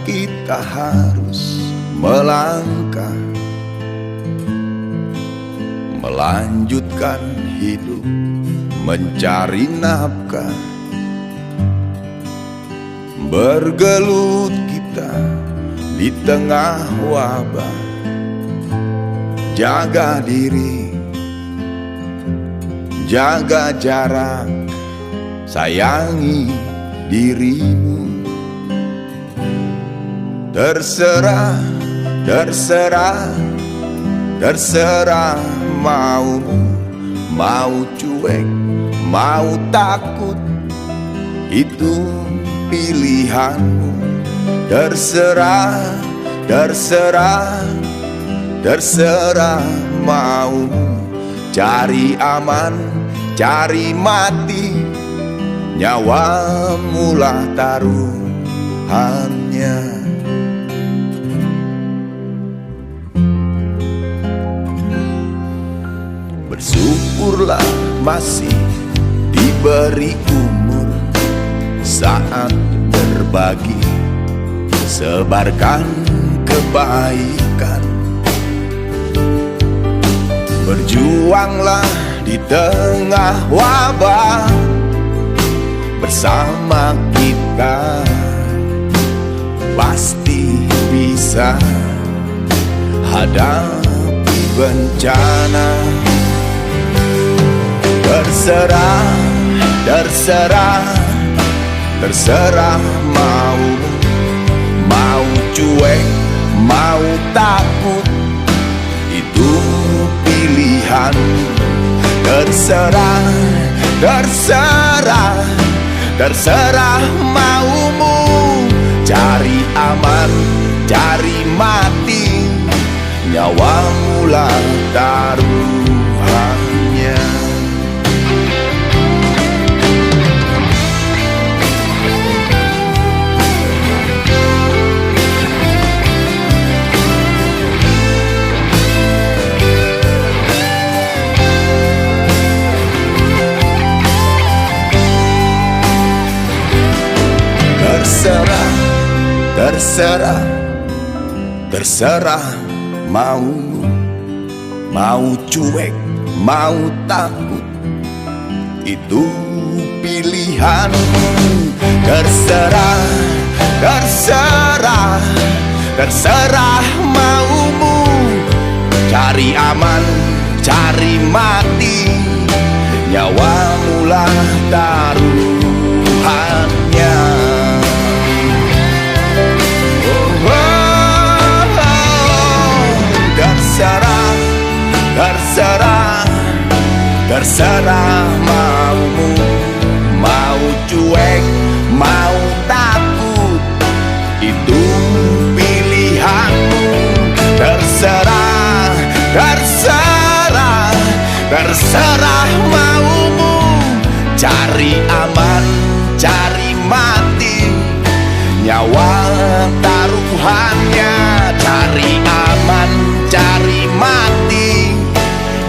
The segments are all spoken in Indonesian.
kita harus melangkah, melanjutkan hidup, mencari nafkah. Bergelut kita di tengah wabah. Jaga diri, jaga jarak, sayangi dirimu. Terserah, terserah, terserah maumu. Mau cuek, mau takut, itu pilihanmu. Terserah, terserah, terserah maumu. Cari aman, cari mati, nyawamulah taruhannya. Bersyukurlah masih diberi umur, saat berbagi, sebarkan kebaikan. Berjuanglah di tengah wabah, bersama kita pasti bisa hadapi bencana. Terserah, terserah, terserah maumu. Mau cuek, mau takut, itu pilihan. Terserah, terserah, terserah maumu. Cari aman, cari mati, nyawamulah taruhannya. Terserah, terserah, terserah maumu. Mau cuek, mau takut, itu pilihanmu. Terserah, terserah, terserah maumu. Cari aman, cari mati, nyawamulah taruhannya. Terserah, terserah, terserah maumu. Mau cuek, mau takut, itu pilihanmu. Terserah, terserah, terserah maumu. Cari aman, cari mati, nyawa taruhannya. Cari aman, cari mati,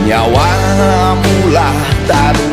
nyawamulah taruhannya.